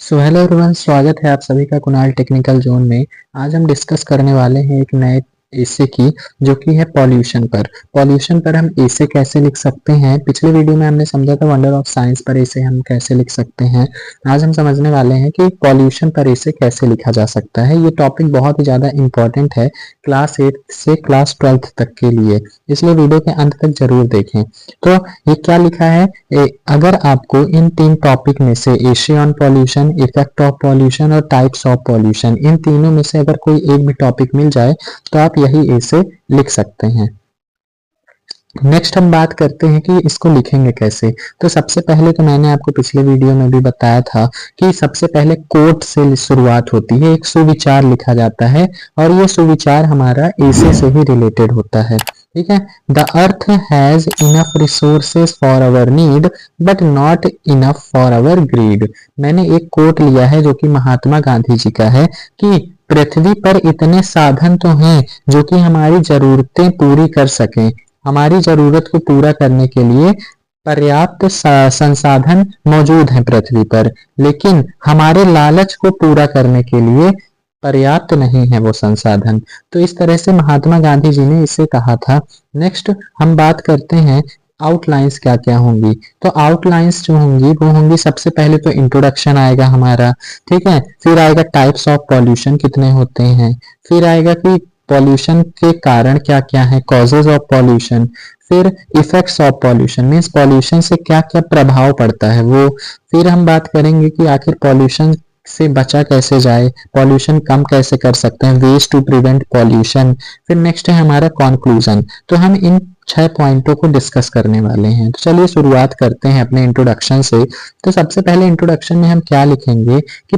Hello everyone, स्वागत है आप सभी का कुणाल टेक्निकल जोन में। आज हम डिस्कस करने वाले हैं एक नए एसे की, जो कि है पॉल्यूशन पर हम एसे कैसे लिख सकते हैं। पिछले वीडियो में हमने समझा था वंडर ऑफ साइंस पर एसे हम कैसे लिख सकते हैं। आज हम समझने वाले हैं कि पॉल्यूशन पर एसे कैसे लिखा जा सकता है। ये टॉपिक बहुत ही ज़्यादा इंपॉर्टेंट है क्लास 8 से क्लास 12 तक के लिए, इसलिए वीडियो के अंत तक जरूर देखें। तो ये क्या लिखा है, अगर आपको इन तीन टॉपिक में से essay on pollution, effect of pollution और टाइप्स ऑफ पॉल्यूशन, इन तीनों में से अगर कोई एक भी टॉपिक मिल जाए तो आप यही एसे लिख सकते हैं। नेक्स्ट हम बात करते हैं कि इसको लिखेंगे कैसे। तो सबसे पहले तो मैंने आपको पिछले वीडियो में भी बताया था कि सबसे पहले कोट से शुरुआत होती है, एक सुविचार लिखा जाता है और ये सुविचार हमारा एसे से ही रिलेटेड होता है। ठीक है, the earth has enough resources for our need but not enough for our greed. मैंने एक कोट लिया है जो कि महात्मा गांधी जी का है कि पृथ्वी पर इतने साधन तो हैं जो कि हमारी जरूरतें पूरी कर सकें, हमारी जरूरत को पूरा करने के लिए पर्याप्त संसाधन मौजूद हैं पृथ्वी पर, लेकिन हमारे लालच को पूरा करने के लिए पर्याप्त नहीं है वो संसाधन। तो इस तरह से महात्मा गांधी जी ने इसे कहा था। नेक्स्ट हम बात करते हैं आउटलाइंस क्या क्या होंगी। तो आउटलाइंस जो होंगी वो होंगी, सबसे पहले तो इंट्रोडक्शन आएगा हमारा, ठीक है, फिर आएगा टाइप्स ऑफ पॉल्यूशन कितने होते हैं, फिर आएगा कि पॉल्यूशन के कारण क्या क्या है, कॉजेज ऑफ पॉल्यूशन, फिर effects of pollution means pollution से क्या क्या प्रभाव पड़ता है वो, फिर हम बात करेंगे कि आखिर पॉल्यूशन से बचा कैसे जाए, पॉल्यूशन कम कैसे कर सकते हैं, वेज टू प्रिवेंट पॉल्यूशन, फिर नेक्स्ट है हमारा कॉन्क्लूजन। तो हम इन 6 पॉइंटों को डिस्कस करने वाले हैं। तो चलिए शुरुआत करते हैं अपने इंट्रोडक्शन से। तो सबसे पहले इंट्रोडक्शन में हम क्या लिखेंगे कि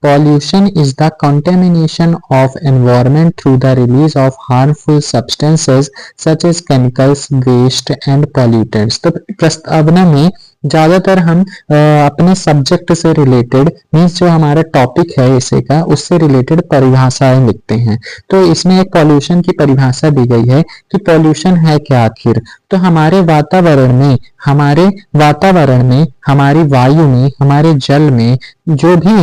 Pollution is the contamination of environment through the release of harmful substances such as chemicals, waste and pollutants। तो प्रस्तावना में ज्यादातर हम अपने सब्जेक्ट से रिलेटेड मीन्स जो हमारा टॉपिक है इसे का, उससे रिलेटेड परिभाषाएं लिखते हैं। तो इसमें एक पॉल्यूशन की परिभाषा दी गई है कि पॉल्यूशन है क्या आखिर। तो हमारे वातावरण में, हमारी वायु में, हमारे जल में जो भी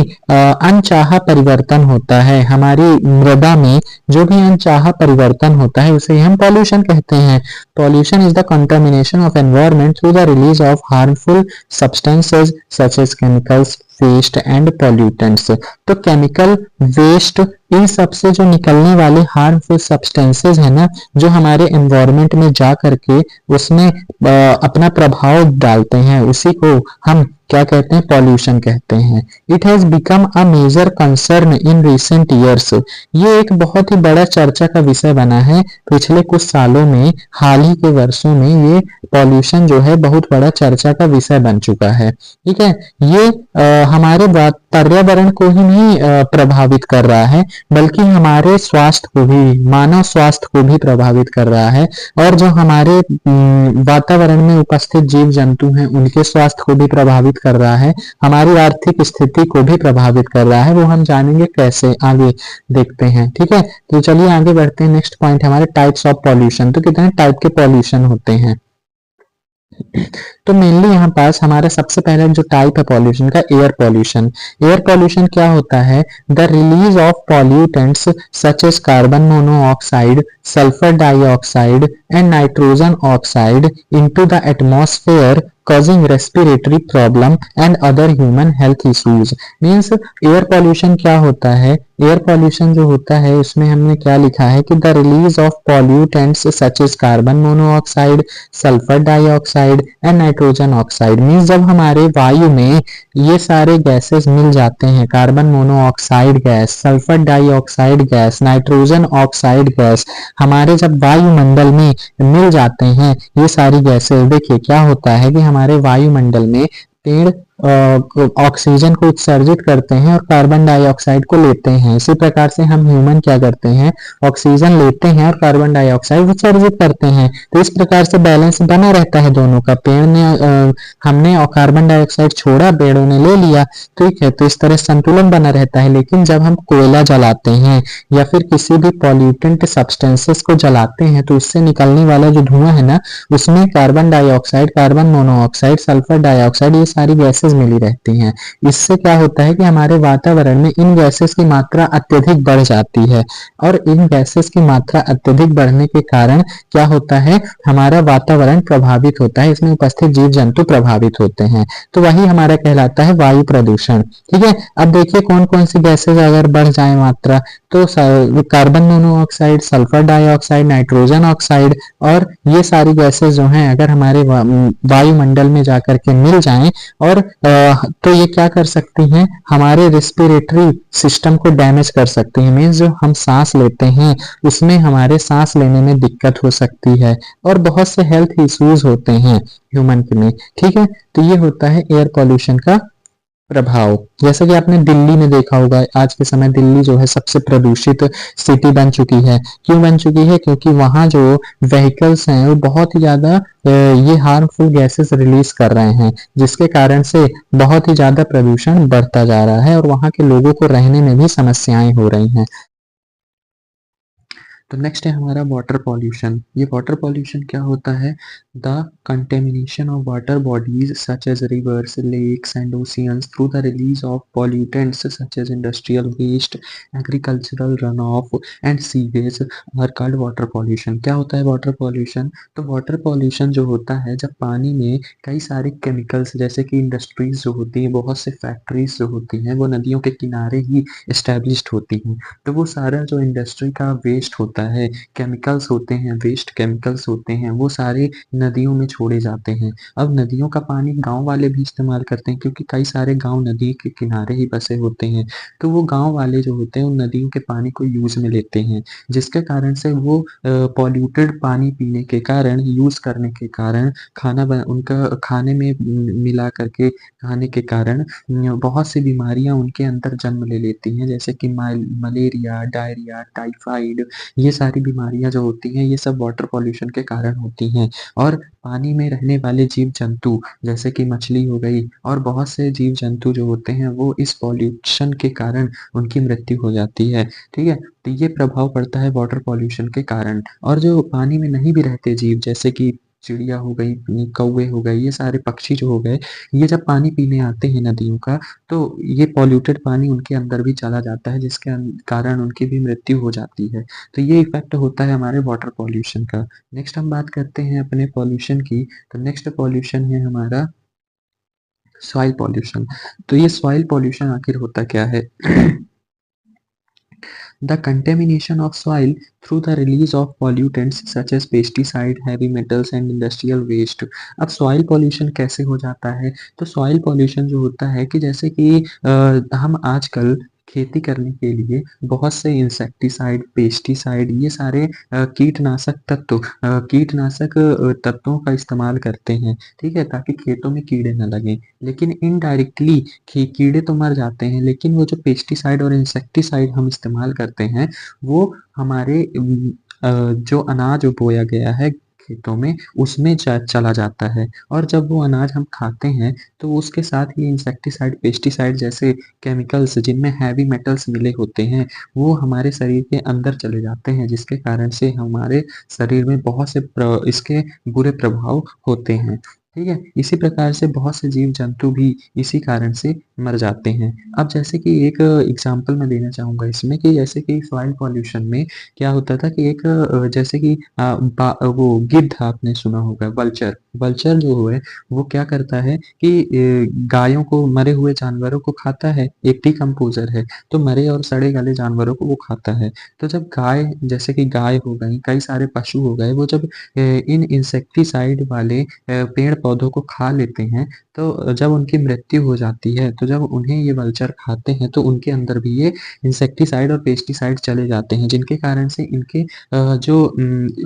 अनचाहा परिवर्तन होता है, हमारी मृदा में जो भी अनचाहा परिवर्तन होता है, उसे हम पॉल्यूशन कहते हैं। Pollution is the contamination of environment through the release of harmful substances such as chemicals, waste and pollutants. तो केमिकल, वेस्ट, इन सबसे जो निकलने वाले हार्मफुल सब्सटेंसेस है ना, जो हमारे एनवायरनमेंट में जा करके उसमें अपना प्रभाव डालते हैं, उसी को हम क्या कहते हैं, पॉल्यूशन कहते हैं। It has become a major concern in recent years. ये एक बहुत ही बड़ा चर्चा का विषय बना है पिछले कुछ सालों में, हाल ही के वर्षों में ये पॉल्यूशन जो है बहुत बड़ा चर्चा का विषय बन चुका है। ठीक है, ये हमारे पर्यावरण को ही नहीं प्रभावित कर रहा है, बल्कि हमारे स्वास्थ्य को भी, मानव स्वास्थ्य को भी प्रभावित कर रहा है, और जो हमारे वातावरण में उपस्थित जीव जंतु हैं उनके स्वास्थ्य को भी प्रभावित कर रहा है, हमारी आर्थिक स्थिति को भी प्रभावित कर रहा है। वो हम जानेंगे कैसे, आगे देखते हैं। ठीक है, तो चलिए आगे बढ़ते हैं। नेक्स्ट पॉइंट हमारे टाइप्स ऑफ पॉल्यूशन। तो कितने टाइप के पॉल्यूशन होते हैं। तो मेनली यहाँ पास हमारा सबसे पहला जो टाइप है पॉल्यूशन का, एयर पॉल्यूशन। एयर पॉल्यूशन क्या होता है, the release of pollutants such as carbon monoxide, sulphur dioxide and nitrogen oxide into the atmosphere causing respiratory problem and other human health issues। Means air pollution क्या होता है, air pollution जो होता है उसमें हमने क्या लिखा है कि the release of pollutants such as carbon monoxide, sulphur dioxide and nitrogen oxide. Means जब हमारे वायु में ये सारे गैसेस मिल जाते हैं, carbon monoxide gas, sulphur dioxide gas, nitrogen oxide gas, हमारे जब वायुमंडल में मिल जाते हैं ये सारी गैसेस, देखिए क्या होता है कि हमारे वायुमंडल में पेड़ ऑक्सीजन को उत्सर्जित करते हैं और कार्बन डाइऑक्साइड को लेते हैं। इसी प्रकार से हम ह्यूमन क्या करते हैं, ऑक्सीजन लेते हैं और कार्बन डाइऑक्साइड उत्सर्जित करते हैं। तो इस प्रकार से बैलेंस बना रहता है दोनों का। पेड़ ने हमने और कार्बन डाइऑक्साइड छोड़ा, पेड़ों ने ले लिया, ठीक है, तो इस तरह संतुलन बना रहता है। लेकिन जब हम कोयला जलाते हैं या फिर किसी भी पॉल्यूटेंट सब्सटेंसेस को जलाते हैं तो उससे निकलने वाला जो धुआं है ना, उसमें carbon dioxide, carbon monoxide, sulphur dioxide, ये सारी गैसेस गैसेस मिली रहती हैं। इससे क्या होता है कि हमारे वातावरण में इन गैसेस की मात्रा अत्यधिक बढ़ जाती है, और इन गैसेस की मात्रा अत्यधिक बढ़ने के कारण क्या होता है, हमारा वातावरण प्रभावित होता है, इसमें उपस्थित जीव जंतु प्रभावित होते हैं। तो वही हमारा कहलाता है वायु प्रदूषण। ठीक है, अब देखिए कौन कौन सी गैसेज अगर बढ़ जाए मात्रा, तो carbon monoxide, sulphur dioxide, nitrogen oxide, और ये सारी गैसेज जो हैं अगर हमारे वायुमंडल में जाकर के मिल जाएं, और तो ये क्या कर सकती हैं, हमारे रेस्पिरेटरी सिस्टम को डैमेज कर सकती हैं। मीन्स जो हम सांस लेते हैं उसमें हमारे सांस लेने में दिक्कत हो सकती है, और बहुत से हेल्थ इश्यूज होते हैं ह्यूमन में। ठीक है, तो ये होता है एयर पॉल्यूशन का प्रभाव। जैसा कि आपने दिल्ली में देखा होगा, आज के समय दिल्ली जो है सबसे प्रदूषित सिटी बन चुकी है। क्यों बन चुकी है? क्योंकि वहां जो व्हीकल्स हैं वो बहुत ही ज्यादा ये हार्मफुल गैसेस रिलीज कर रहे हैं, जिसके कारण से बहुत ही ज्यादा प्रदूषण बढ़ता जा रहा है और वहां के लोगों को रहने में भी समस्याएं हो रही हैं। तो नेक्स्ट है हमारा वाटर पॉल्यूशन। ये वाटर पॉल्यूशन क्या होता है? The contamination of water bodies such as rivers, lakes and oceans through the release of pollutants such as industrial waste, agricultural run off and sewage are called water pollution. क्या होता है water pollution? तो water pollution जो होता है जब पानी में कई सारे केमिकल्स, जैसे कि इंडस्ट्रीज जो होती हैं, बहुत से फैक्ट्रीज जो होती हैं वो नदियों के किनारे ही एस्टेब्लिश्ड होती हैं, तो वो सारा जो इंडस्ट्री का वेस्ट होता है, केमिकल्स होते हैं, वेस्ट केमिकल्स होते हैं, वो सारे नदियों में छोड़े जाते हैं। अब नदियों का पानी गांव वाले भी इस्तेमाल करते हैं, क्योंकि कई सारे गांव नदी के किनारे ही बसे होते हैं, तो वो गांव वाले जो होते हैं उन नदियों के पानी को यूज में लेते हैं, जिसके कारण से वो पॉल्यूटेड पानी पीने के कारण, यूज करने के कारण, उनका खाने में मिला करके खाने के कारण बहुत सी बीमारियां उनके अंदर जन्म ले लेती हैं, जैसे कि मलेरिया, डायरिया, टाइफाइड। ये सारी बीमारियां जो होती हैं ये सब वाटर पॉल्यूशन के कारण होती हैं। और पानी में रहने वाले जीव जंतु, जैसे कि मछली हो गई, और बहुत से जीव जंतु जो होते हैं वो इस पॉल्यूशन के कारण उनकी मृत्यु हो जाती है। ठीक है, तो ये प्रभाव पड़ता है वाटर पॉल्यूशन के कारण। और जो पानी में नहीं भी रहते जीव, जैसे कि चिड़िया हो गई, कौवे हो गए, ये सारे पक्षी जो हो गए, ये जब पानी पीने आते हैं नदियों का, तो ये पॉल्यूटेड पानी उनके अंदर भी चला जाता है, जिसके कारण उनकी भी मृत्यु हो जाती है। तो ये इफेक्ट होता है हमारे वाटर पॉल्यूशन का। नेक्स्ट हम बात करते हैं अपने पॉल्यूशन की। तो नेक्स्ट पॉल्यूशन है हमारा सॉइल पॉल्यूशन। तो ये सॉइल पॉल्यूशन आखिर होता क्या है? The contamination of soil through the release of pollutants such as pesticide, heavy metals and industrial waste। अब सॉइल पॉल्यूशन कैसे हो जाता है? तो सॉइल पॉल्यूशन जो होता है कि जैसे कि हम आजकल खेती करने के लिए बहुत से इंसेक्टिसाइड, पेस्टिसाइड, ये सारे कीटनाशक तत्वों का इस्तेमाल करते हैं, ठीक है, ताकि खेतों में कीड़े न लगें। लेकिन इनडायरेक्टली कीड़े तो मर जाते हैं, लेकिन वो जो पेस्टिसाइड और इंसेक्टिसाइड हम इस्तेमाल करते हैं वो हमारे जो अनाज बोया गया है खेतों में उसमें चला जाता है, और जब वो अनाज हम खाते हैं तो उसके साथ ही इंसेक्टिसाइड, पेस्टिसाइड जैसे केमिकल्स जिनमें हैवी मेटल्स मिले होते हैं वो हमारे शरीर के अंदर चले जाते हैं, जिसके कारण से हमारे शरीर में बहुत से इसके बुरे प्रभाव होते हैं। ठीक है, इसी प्रकार से बहुत से जीव जंतु भी इसी कारण से मर जाते हैं। अब जैसे कि एक एग्जांपल मैं देना चाहूँगा इसमें, कि जैसे कि सॉइल पॉल्यूशन में क्या होता था कि एक जैसे कि वो गिद्ध आपने सुना होगा, वल्चर। वल्चर जो है वो क्या करता है कि गायों को, मरे हुए जानवरों को खाता है, एक डिकम्पोजर है, तो मरे और सड़े गले जानवरों को वो खाता है। तो जब गाय, जैसे कि गाय हो गई, कई सारे पशु हो गए, वो जब इन इंसेक्टिसाइड वाले पेड़ पौधों को खा लेते हैं, तो जब उनकी मृत्यु हो जाती है, तो जब उन्हें ये वल्चर खाते हैं तो उनके अंदर भी ये इंसेक्टिसाइड और पेस्टिसाइड चले जाते हैं, जिनके कारण से इनके जो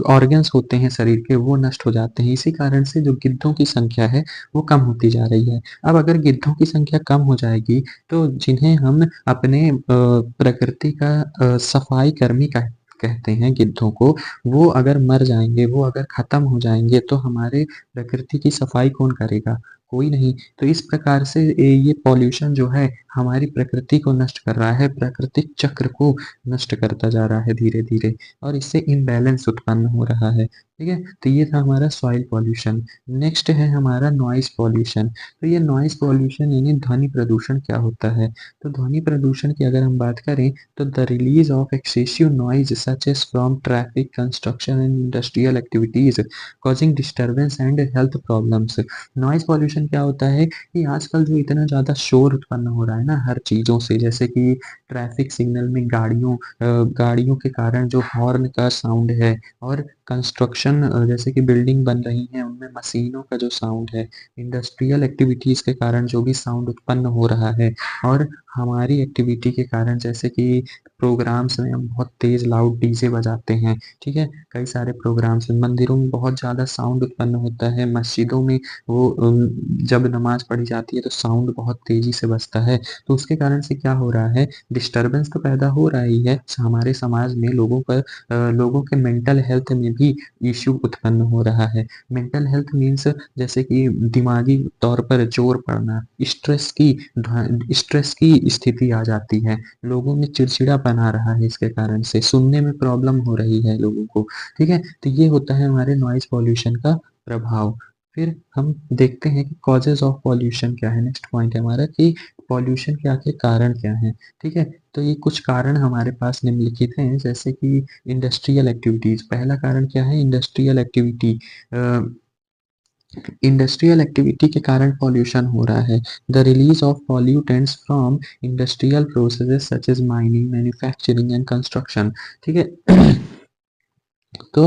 ऑर्गन्स होते हैं शरीर के वो नष्ट हो जाते हैं। इसी कारण से जो गिद्धों की संख्या है वो कम होती जा रही है। अब अगर गिद्धों की संख्या कम हो जाएगी तो जिन्हें हम अपने प्रकृति का सफाई कर्मी का कहते हैं गिद्धों को, वो अगर मर जाएंगे, वो अगर खत्म हो जाएंगे, तो हमारे प्रकृति की सफाई कौन करेगा? कोई नहीं। तो इस प्रकार से ये पॉल्यूशन जो है हमारी प्रकृति को नष्ट कर रहा है, प्राकृतिक चक्र को नष्ट करता जा रहा है धीरे धीरे, और इससे इम्बैलेंस उत्पन्न हो रहा है। ठीक है? तो ये था हमारा सॉइल पॉल्यूशन। नेक्स्ट है हमारा नॉइज़ पॉल्यूशन। तो ये नॉइज़ पॉल्यूशन यानी ध्वनि प्रदूषण क्या होता है? तो ध्वनि प्रदूषण की अगर हम बात करें तो the release of excessive noise such as from traffic, construction and industrial activities causing disturbance and health problems. Noise pollution क्या होता है कि आजकल जो इतना ज़्यादा शोर उत्पन्न हो रहा है ना हर चीज़ों से, जैसे कि ट्रैफिक सिग्नल में गाड़ियों के कारण जो हॉर्न का साउंड है, और कंस्ट्रक्शन जैसे कि बिल्डिंग बन रही हैं उनमें मशीनों का जो साउंड है, इंडस्ट्रियल एक्टिविटीज़ के कारण जो भी साउंड उत्पन्न हो रहा है, और हमारी एक्टिविटी के कारण जैसे कि प्रोग्राम्स में हम बहुत तेज़ लाउड डीजे बजाते हैं, ठीक है? कई सारे प्रोग्राम्स में, मंदिरों में बहुत ज़्यादा साउंड उत्पन्न होता है, मस्जिदों में वो जब नमाज़ पढ़ी जाती है तो साउंड बहुत तेज़ी से बजता है, तो उसके कारण से क्या हो रहा है, डिस्टर्बेंस तो पैदा हो रहा ही है, हमारे समाज में लोगों के मेंटल हेल्थ में भी इश्यू उत्पन्न हो रहा है। मेंटल हेल्थ मीन्स जैसे कि दिमागी तौर पर जोर पड़ना, स्ट्रेस की स्थिति आ जाती है, लोगों में चिड़चिड़ापन आ रहा है इसके कारण से, सुनने में प्रॉब्लम हो रही है लोगों को, ठीक है? तो ये होता है हमारे नॉइज़ पॉल्यूशन का प्रभाव। फिर हम देखते हैं कि कॉजेज़ ऑफ पॉल्यूशन क्या है, नेक्स्ट पॉइंट है हमारा कि पॉल्यूशन के आखिर कारण क्या हैं, ठीक है? तो ये कुछ कारण हमारे पास निम्नलिखित हैं, जैसे कि इंडस्ट्रियल एक्टिविटीज़। पहला कारण क्या है, इंडस्ट्रियल एक्टिविटी। अ, इंडस्ट्रियल एक्टिविटी के कारण पॉल्यूशन हो रहा है। The release of pollutants from industrial processes such as mining, manufacturing and construction, ठीक है? तो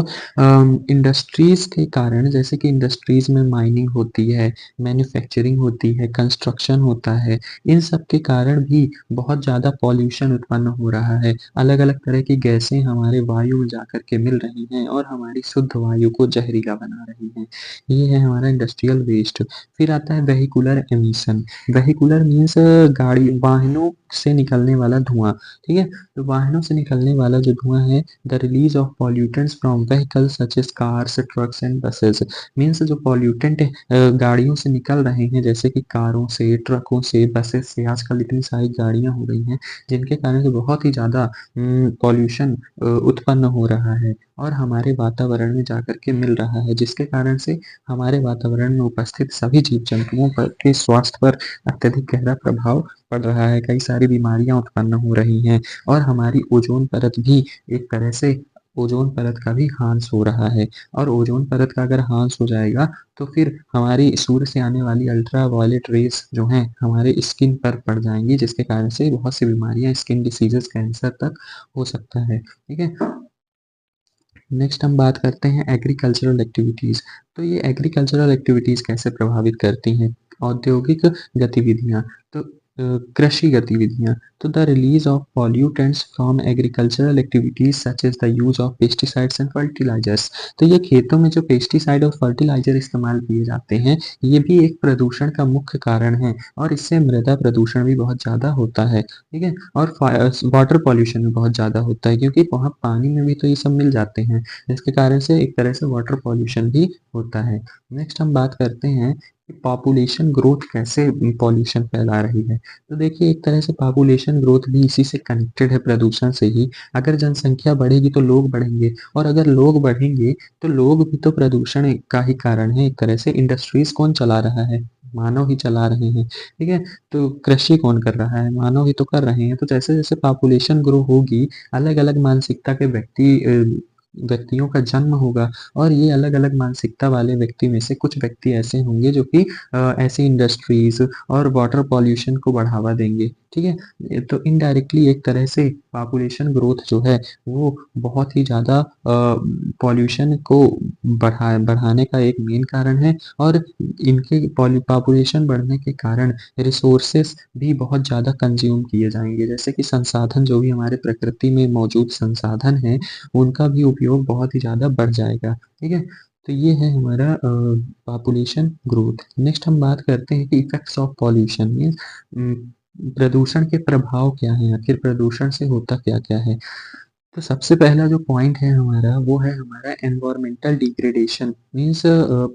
इंडस्ट्रीज़ के कारण, जैसे कि इंडस्ट्रीज़ में माइनिंग होती है, मैन्युफैक्चरिंग होती है, कंस्ट्रक्शन होता है, इन सब के कारण भी बहुत ज़्यादा पॉल्यूशन उत्पन्न हो रहा है। अलग-अलग तरह की गैसें हमारे वायु में जाकर के मिल रही हैं और हमारी शुद्ध वायु को जहरीला बना रही हैं। ये है हमारा इंडस्ट्रियल वेस्ट। फिर आता है वेहिकुलर एमिशन। वेहिकुलर मीन्स वाहनों से निकलने वाला धुआँ, ठीक है? तो वाहनों से निकलने वाला जो धुआँ है, the release of pollutants from vehicles such as cars, trucks and buses. Means जो पॉल्यूटेंट गाड़ियों से निकल रहे हैं, जैसे कि कारों से, ट्रकों से, बसेस से, आजकल इतनी सारी गाड़ियां हो गई हैं जिनके कारण से बहुत ही ज़्यादा पॉल्यूशन उत्पन्न हो रहा है और हमारे वातावरण में जाकर के मिल रहा है, जिसके कारण से हमारे वातावरण में उपस्थित सभी जीव जंतुओं पर के स्वास्थ्य पर अत्यधिक गहरा प्रभाव पड़ रहा है। कई सारी बीमारियां उत्पन्न हो रही हैं और हमारी ओज़ोन परत भी एक तरह से, ओज़ोन परत का भी ह्रास हो रहा है, और ओज़ोन परत का अगर ह्रास हो जाएगा तो फिर हमारी सूर्य से आने वाली अल्ट्रा वायलेट रेज़ जो हैं हमारे स्किन पर पड़ जाएँगी, जिसके कारण से बहुत सी बीमारियाँ, स्किन डिसीज़ेज़, कैंसर तक हो सकता है। ठीक है? नेक्स्ट हम बात करते हैं एग्रीकल्चरल एक्टिविटीज़। तो ये एग्रीकल्चरल एक्टिविटीज़ कैसे प्रभावित करती हैं? औद्योगिक गतिविधियाँ, तो कृषि गतिविधियाँ। तो the release of pollutants from agricultural activities such as the use of pesticides and fertilisers. तो ये खेतों में जो पेस्टिसाइड और फर्टिलाइज़र इस्तेमाल किए जाते हैं, ये भी एक प्रदूषण का मुख्य कारण है और इससे मृदा प्रदूषण भी बहुत ज़्यादा होता है, ठीक है? और वाटर पॉल्यूशन भी बहुत ज़्यादा होता है, क्योंकि वहाँ पानी में भी तो ये सब मिल जाते हैं, जिसके कारण से एक तरह से वाटर पॉल्यूशन भी होता है। नेक्स्ट हम बात करते हैं कि पॉपुलेशन ग्रोथ कैसे पॉल्यूशन फैला रही है। तो देखिए, एक तरह से पॉपुलेशन ग्रोथ भी इसी से कनेक्टेड है, प्रदूषण से ही। अगर जनसंख्या बढ़ेगी तो लोग बढ़ेंगे, और अगर लोग बढ़ेंगे तो लोग भी तो प्रदूषण का ही कारण है। एक तरह से इंडस्ट्रीज़ कौन चला रहा है? मानव ही चला रहे हैं, ठीक है? तो कृषि कौन कर रहा है? मानव ही तो कर रहे हैं। तो जैसे-जैसे पॉपुलेशन ग्रो होगी, अलग-अलग मानसिकता के व्यक्तियों का जन्म होगा, और ये अलग-अलग मानसिकता वाले व्यक्ति में से कुछ व्यक्ति ऐसे होंगे जो कि ऐसी इंडस्ट्रीज़ और वाटर पॉल्यूशन को बढ़ावा देंगे, ठीक है? तो इनडायरेक्टली एक तरह से पॉपुलेशन ग्रोथ जो है, वो बहुत ही ज़्यादा पॉल्यूशन को बढ़ाने का एक मेन कारण है, और इनके पॉपुलेशन बढ़ने के कारण रिसोर्सेस भी बहुत ज़्यादा कंज्यूम किए जाएँगे। जैसे कि संसाधन, जो भी हमारे प्रकृति में मौजूद संसाधन हैं, उनका भी उपयोग बहुत ही ज़्यादा बढ़ जाएगा, ठीक है? तो ये है हमारा पॉपुलेशन ग्रोथ। नेक्स्ट हम बात करते हैं कि इफ़ेक्ट्स ऑफ पॉल्यूशन मीन्स प्रदूषण के प्रभाव क्या हैं? आखिर प्रदूषण से होता क्या-क्या है? तो सबसे पहला जो पॉइंट है हमारा वो है हमारा एनवायरमेंटल डिग्रेडेशन मीन्स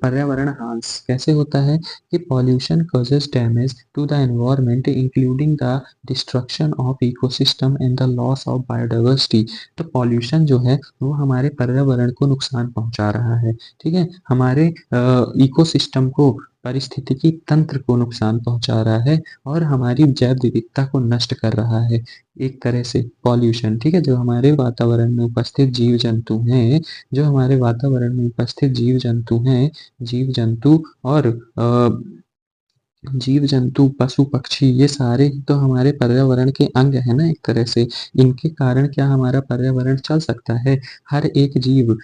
पर्यावरण ह्रास कैसे होता है कि pollution causes damage to the environment including the destruction of ecosystem and the loss of biodiversity. तो पॉल्यूशन जो है वो हमारे पर्यावरण को नुकसान पहुंचा रहा है, ठीक है, हमारे इकोसिस्टम को पारिस्थितिकी तंत्र को नुकसान पहुंचा रहा है और हमारी जैव विविधता को नष्ट कर रहा है एक तरह से पॉल्यूशन, ठीक है, जो हमारे वातावरण में उपस्थित जीव जंतु हैं, जो हमारे वातावरण में उपस्थित जीव जंतु हैं, जीव जंतु और जीव जंतु पशु पक्षी ये सारे तो हमारे पर्यावरण के अंग है ना एक तरह से। इनके कारण क्या हमारा पर्यावरण चल सकता है? हर एक जीव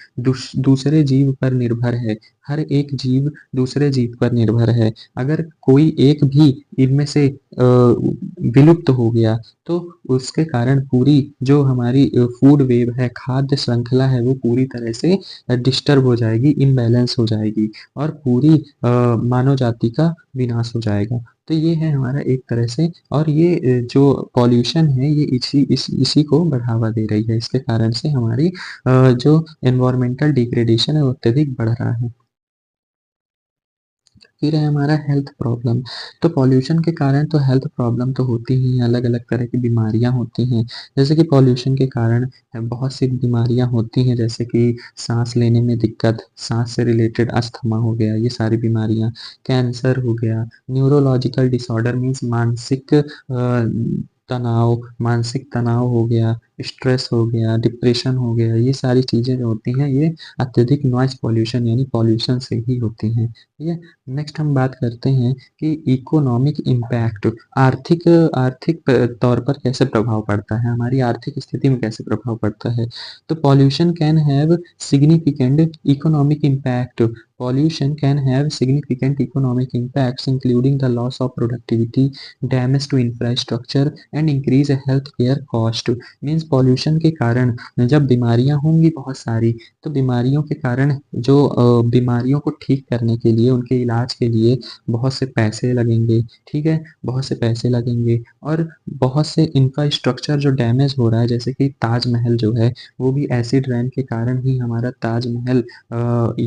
दूसरे जीव पर निर्भर है, हर एक जीव दूसरे जीव पर निर्भर है। अगर कोई एक भी इनमें से विलुप्त हो गया तो उसके कारण पूरी जो हमारी फूड वेव है, खाद्य श्रृंखला है, वो पूरी तरह से डिस्टर्ब हो जाएगी, इम्बैलेंस हो जाएगी और पूरी मानव जाति का विनाश हो जाएगा। तो ये है हमारा एक तरह से और ये जो पॉल्यूशन है ये इसी को बढ़ावा दे रही है। इसके कारण से हमारी जो एनवायरमेंटल डिग्रेडेशन है वो अत्यधिक बढ़ रहा है। फिर है हमारा हेल्थ प्रॉब्लम। तो पॉल्यूशन के कारण तो हेल्थ प्रॉब्लम तो होती ही हैं, अलग-अलग तरह की बीमारियाँ होती हैं। जैसे कि पॉल्यूशन के कारण बहुत सी बीमारियाँ होती हैं जैसे कि साँस लेने में दिक्कत, साँस से रिलेटेड अस्थमा हो गया, ये सारी बीमारियाँ, कैंसर हो गया, न्यूरोलॉजिकल डिसऑर्डर मीन्स मानसिक तनाव, मानसिक तनाव हो गया, स्ट्रेस हो गया, डिप्रेशन हो गया, ये सारी चीज़ें जो होती हैं ये अत्यधिक नॉइज़ पॉल्यूशन यानी पॉल्यूशन से ही होती हैं, ठीक है। नेक्स्ट हम बात करते हैं कि इकोनॉमिक इम्पैक्ट आर्थिक आर्थिक तौर पर कैसे प्रभाव पड़ता है, हमारी आर्थिक स्थिति में कैसे प्रभाव पड़ता है। तो pollution can have significant economic impact. Pollution can have significant economic impacts including the loss of productivity, damage to infrastructure and increase health care cost। Means pollution के कारण जब बीमारियां होंगी बहुत सारी तो बीमारियों के कारण जो बीमारियों को ठीक करने के लिए उनके इलाज के लिए बहुत से पैसे लगेंगे, ठीक है, बहुत से पैसे लगेंगे और बहुत से इंफ्रास्ट्रक्चर जो डैमेज हो रहा है जैसे कि ताजमहल जो है वो भी एसिड रेन के कारण ही हमारा ताजमहल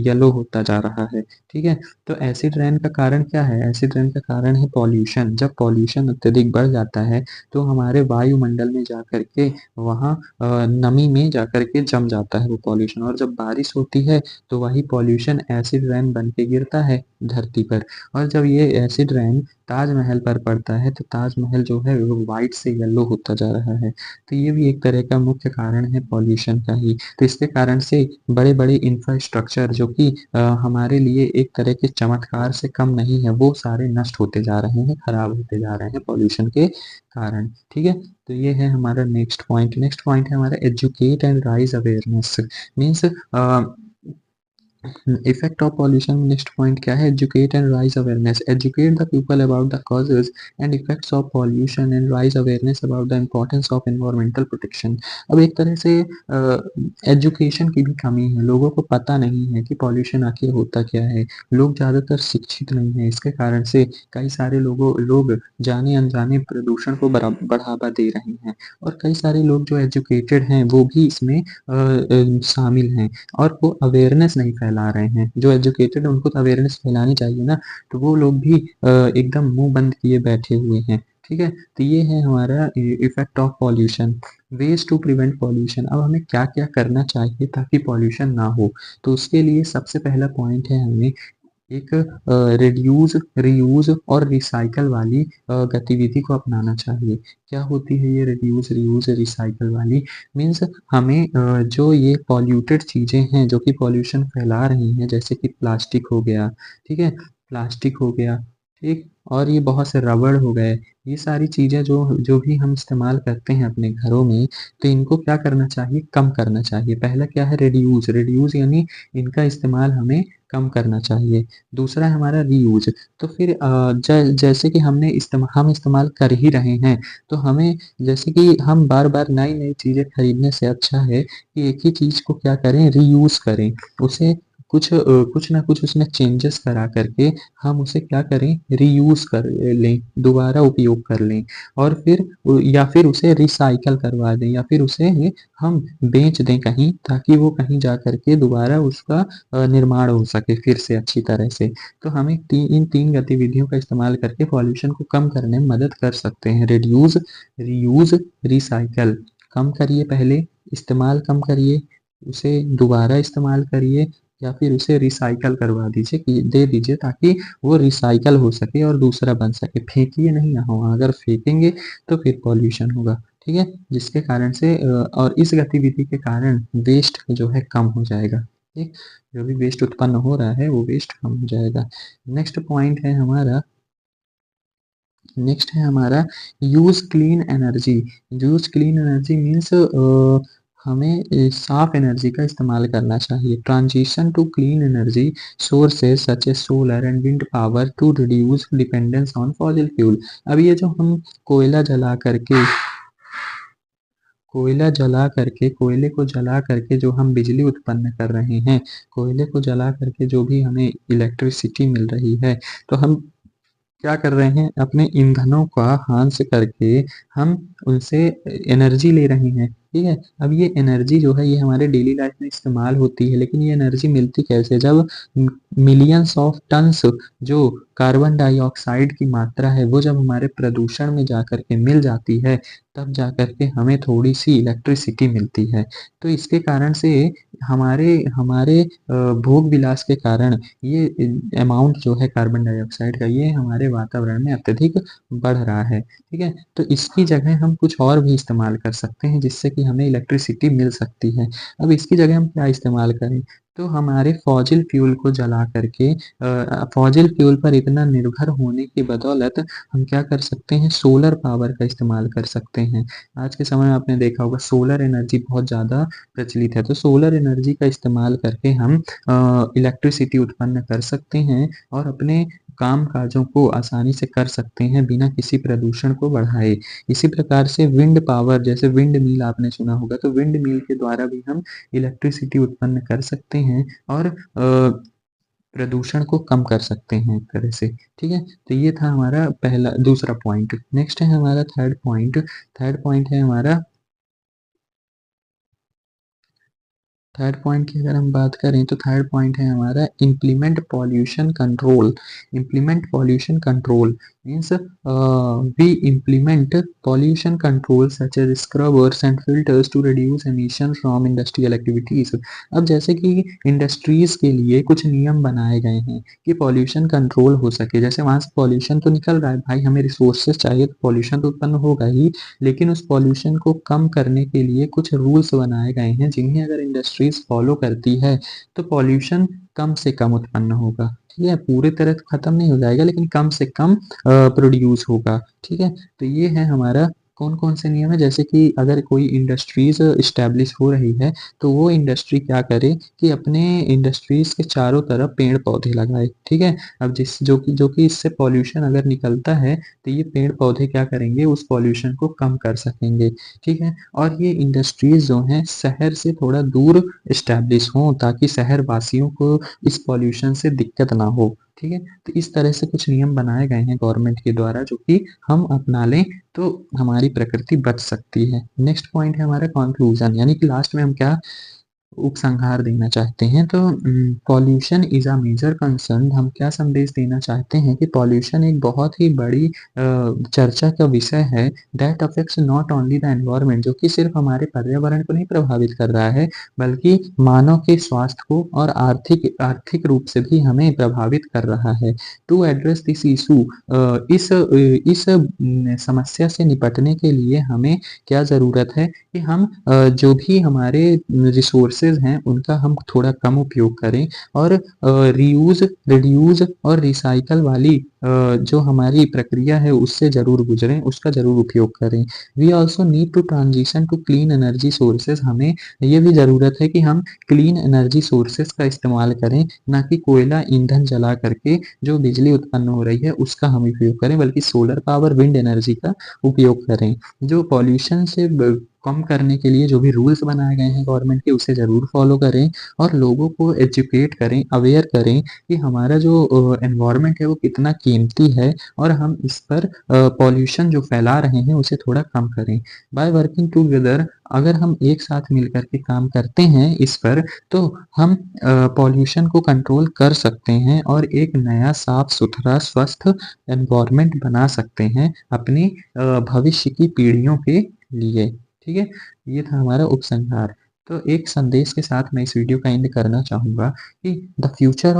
येलो होता जा रहा है, ठीक है। तो एसिड रेन का कारण क्या है? एसिड रेन का कारण है पॉल्यूशन। जब पॉल्यूशन अत्यधिक बढ़ जाता है तो हमारे वायुमंडल में जाकर के वहाँ नमी में जाकर के जम जाता है वो पॉल्यूशन और जब बारिश होती है तो वही पॉल्यूशन एसिड रेन बन के गिरता है धरती पर और जब ये एसिड रेन ताजमहल पर पड़ता है तो ताजमहल जो है वो व्हाइट से येलो होता जा रहा है। तो ये भी एक तरह का मुख्य कारण है पॉल्यूशन का ही। तो इसके कारण से बड़े-बड़े इंफ्रास्ट्रक्चर जो कि हमारे लिए एक तरह के चमत्कार से कम नहीं है, वो सारे नष्ट होते जा रहे हैं, खराब होते जा रहे हैं पॉल्यूशन के कारण, ठीक है? तो ये है हमारा नेक्स्ट पॉइंट है हमारा educate and raise awareness means effect of pollution next point क्या है educate and raise awareness educate the people about the causes and effects of pollution and raise awareness about the importance of environmental protection. अब एक तरह से education की भी कमी है, लोगों को पता नहीं है कि पॉल्यूशन आखिर होता क्या है, लोग ज़्यादातर शिक्षित नहीं है, इसके कारण से कई सारे लोग जाने अनजाने प्रदूषण को बढ़ावा दे रहे हैं और कई सारे लोग जो एजुकेटेड हैं वो भी इसमें शामिल हैं और वो अवेयरनेस नहीं फैला रहे हैं। जो एजुकेटेड उनको तो अवेयरनेस फैलानी चाहिए ना, तो वो लोग भी एकदम मुँह बंद किए बैठे हुए हैं, ठीक है? तो ये है हमारा effect of pollution. Ways to prevent pollution अब हमें क्या-क्या करना चाहिए ताकि पॉल्यूशन ना हो? तो उसके लिए सबसे पहला पॉइंट है हमें एक रिड्यूस, रीयूज़ और रिसाइकल वाली गतिविधि को अपनाना चाहिए। क्या होती है ये रिड्यूस, रीयूज़, रिसाइकल वाली? मीन्स हमें जो ये पॉल्यूटेड चीज़ें हैं जो कि पॉल्यूशन फैला रही हैं जैसे कि प्लास्टिक हो गया, ठीक है? प्लास्टिक हो गया, ठीक? और ये बहुत से रबड़ हो गए, ये सारी चीज़ें जो जो भी हम इस्तेमाल करते हैं अपने घरों में, तो इनको क्या करना चाहिए? कम करना चाहिए। पहला क्या है रिड्यूस, रिड्यूस यानी इनका इस्तेमाल हमें कम करना चाहिए। दूसरा है हमारा रीयूज़ तो फिर जैसे कि हम इस्तेमाल कर ही रहे हैं, तो हमें जैसे कि हम बार-बार नई-नई चीज़ें खरीदने से अच्छा है कि एक ही चीज़ को क्या करें रीयूज़ करें। उसे कुछ ना कुछ उसमें चेंजेस करा करके हम उसे क्या करें, रीयूज़ कर लें, दोबारा उपयोग कर लें और फिर या फिर उसे रिसाइकल करवा दें या फिर उसे हम बेच दें कहीं, ताकि वो कहीं जा कर के दोबारा उसका निर्माण हो सके फिर से अच्छी तरह से। तो हमें इन 3 गतिविधियों का इस्तेमाल करके पॉल्यूशन को कम करने में मदद कर सकते हैं। Reduce, reuse, recycle. कम करिए पहले, इस्तेमाल कम करिए, उसे दोबारा इस्तेमाल करिए या फिर उसे रिसाइकल करवा दीजिए कि दे दीजिए, ताकि वो रिसाइकल हो सके और दूसरा बन सके। फेंकिए नहीं यहाँ, अगर फेंकेंगे तो फिर पॉल्यूशन होगा, ठीक है? जिसके कारण से और इस गतिविधि के कारण वेस्ट जो है कम हो जाएगा, ठीक? जो भी वेस्ट उत्पन्न हो रहा है वो वेस्ट कम हो जाएगा। नेक्स्ट है हमारा use clean energy. Use clean energy means हमें साफ एनर्जी का इस्तेमाल करना चाहिए। Transition to clean energy sources such as solar and wind power to reduce dependence on fossil fuel. अब ये जो हम कोयला जला करके कोयले को जला करके जो हम बिजली उत्पन्न कर रहे हैं, कोयले को जला करके जो भी हमें इलेक्ट्रिसिटी मिल रही है, तो हम क्या कर रहे हैं, अपने ईंधनों का हांस करके हम उनसे एनर्जी ले रहे हैं, ठीक है? अब ये एनर्जी जो है ये हमारे डेली लाइफ में इस्तेमाल होती है, लेकिन ये एनर्जी मिलती कैसे, जब मिलियंस ऑफ टन्स जो कार्बन डाइऑक्साइड की मात्रा है वो जब हमारे प्रदूषण में जाकर के मिल जाती है, तब जाकर के हमें थोड़ी सी इलेक्ट्रिसिटी मिलती है। तो इसके कारण से हमारे हमारे भोग विलास के कारण ये अमाउंट जो है कार्बन डाइऑक्साइड का, ये हमारे वातावरण में अत्यधिक बढ़ रहा है, ठीक है? तो इसकी जगह हम कुछ और भी इस्तेमाल कर सकते हैं जिससे कि हमें इलेक्ट्रिसिटी मिल सकती है। अब इसकी जगह हम क्या इस्तेमाल करें? तो हमारे फॉसिल फ्यूल को जला करके फॉसिल फ्यूल पर इतना निर्भर होने की बदौलत हम क्या कर सकते हैं, सोलर पावर का इस्तेमाल कर सकते हैं। आज के समय में आपने देखा होगा सोलर एनर्जी बहुत ज़्यादा प्रचलित है, तो सोलर एनर्जी का इस्तेमाल करके हम इलेक्ट्रिसिटी उत्पन्न कर सकते हैं और अपने काम-काजों को आसानी से कर सकते हैं बिना किसी प्रदूषण को बढ़ाए। इसी प्रकार से विंड पावर, जैसे विंड मिल आपने सुना होगा, तो विंड मिल के द्वारा भी हम इलेक्ट्रिसिटी उत्पन्न कर सकते हैं और प्रदूषण को कम कर सकते हैं एक तरह से, ठीक है? तो ये था हमारा दूसरा पॉइंट। नेक्स्ट है हमारा थर्ड पॉइंट। थर्ड पॉइंट है हमारा थर्ड पॉइंट की अगर हम बात करें तो थर्ड पॉइंट है हमारा implement pollution control. Implement pollution control means we implement pollution control such as scrubbers and filters to reduce emission from industrial activities. अब जैसे कि इंडस्ट्रीज के लिए कुछ नियम बनाए गए हैं कि पॉल्यूशन कंट्रोल हो सके। जैसे वहां से पॉल्यूशन तो निकल रहा है भाई, हमें रिसोर्सेज चाहिए तो पॉल्यूशन तो उत्पन्न होगा ही, लेकिन उस पॉल्यूशन को कम करने के लिए कुछ रूल्स बनाए गए हैं जिन्हें अगर इंडस्ट्रीज फॉलो करती है तो पॉल्यूशन कम से कम उत्पन्न होगा, ठीक है? पूरी तरह तो खत्म नहीं हो जाएगा लेकिन कम से कम प्रोड्यूस होगा, ठीक है? तो ये है हमारा कौन कौन से नियम है। जैसे कि अगर कोई इंडस्ट्रीज इस्टेब्लिश हो रही है तो वो इंडस्ट्री क्या करे कि अपने इंडस्ट्रीज के चारों तरफ पेड़ पौधे लगाए, ठीक है? अब जो कि इससे पॉल्यूशन अगर निकलता है तो ये पेड़ पौधे क्या करेंगे, उस पॉल्यूशन को कम कर सकेंगे, ठीक है? और ये इंडस्ट्रीज जो हैं शहर से थोड़ा दूर इस्टेब्लिश हों ताकि शहर वासियों को इस पॉल्यूशन से दिक्कत ना हो, ठीक है? तो इस तरह से कुछ नियम बनाए गए हैं गवर्नमेंट के द्वारा जो कि हम अपना लें तो हमारी प्रकृति बच सकती है। नेक्स्ट पॉइंट है हमारा कंक्लूजन, यानी कि लास्ट में हम क्या उपसंहार देना चाहते हैं। तो pollution is a major concern, हम क्या संदेश देना चाहते हैं कि पॉल्यूशन एक बहुत ही बड़ी चर्चा का विषय है। That affects not only the environment, जो कि सिर्फ हमारे पर्यावरण को नहीं प्रभावित कर रहा है बल्कि मानव के स्वास्थ्य को और आर्थिक आर्थिक रूप से भी हमें प्रभावित कर रहा है। टू एड्रेस दिस इशू, इस समस्या से निपटने के लिए हमें क्या ज़रूरत है कि हम जो भी हमारे रिसोर्सेज हैं उनका हम थोड़ा कम उपयोग करें और रीयूज, रिड्यूस और रिसाइकल वाली जो हमारी प्रक्रिया है उससे ज़रूर गुजरें, उसका ज़रूर उपयोग करें। We also need to transition to clean energy sources, हमें ये भी ज़रूरत है कि हम क्लीन एनर्जी सोर्सेज का इस्तेमाल करें, ना कि कोयला ईंधन जला करके जो बिजली उत्पन्न हो रही है उसका हम उपयोग करें, बल्कि सोलर पावर, विंड एनर्जी का उपयोग करें। जो कम करने के लिए जो भी रूल्स बनाए गए हैं गवर्नमेंट के उसे ज़रूर फॉलो करें और लोगों को एजुकेट करें, अवेयर करें कि हमारा जो एनवायरनमेंट है वो कितना कीमती है और हम इस पर पॉल्यूशन जो फैला रहे हैं उसे थोड़ा कम करें। बाय वर्किंग टुगेदर अगर हम एक साथ मिलकर के काम करते हैं इस पर तो हम पॉल्यूशन को कंट्रोल कर सकते हैं और एक नया साफ-सुथरा स्वस्थ एनवायरनमेंट बना सकते हैं अपनी भविष्य की पीढ़ियों के लिए। ठीक है? ये था हमारा उपसंहार। तो एक संदेश के साथ मैं इस वीडियो का एंड करना चाहूँगा कि the future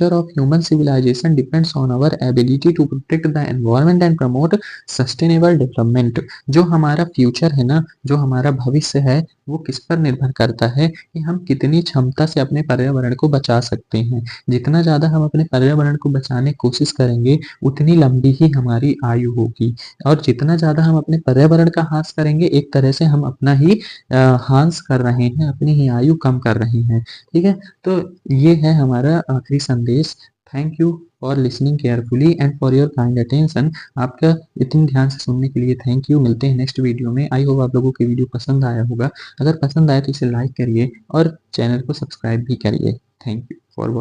of human civilisation depends on our ability to protect the environment and promote sustainable development. जो हमारा फ्यूचर है ना, जो हमारा भविष्य है, वो किस पर निर्भर करता है कि हम कितनी क्षमता से अपने पर्यावरण को बचा सकते हैं। जितना ज़्यादा हम अपने पर्यावरण को बचाने की कोशिश करेंगे, उतनी लंबी ही हमारी आयु होगी और जितना ज़्यादा हम अपने पर्यावरण का ह्रास करेंगे, एक तरह से हम अपना ही ह्रास कर रहे हैं, अपनी ही आयु कम कर रहे हैं। ठीक है? तो ये है हमारा आखिरी संदेश। Thank you for listening carefully and for your kind attention. आपका इतने ध्यान से सुनने के लिए थैंक यू। मिलते हैं नेक्स्ट वीडियो में। आई होप आप लोगों को वीडियो पसंद आया होगा। अगर पसंद आया तो इसे लाइक करिए और चैनल को सब्सक्राइब भी करिए। Thank you for watching.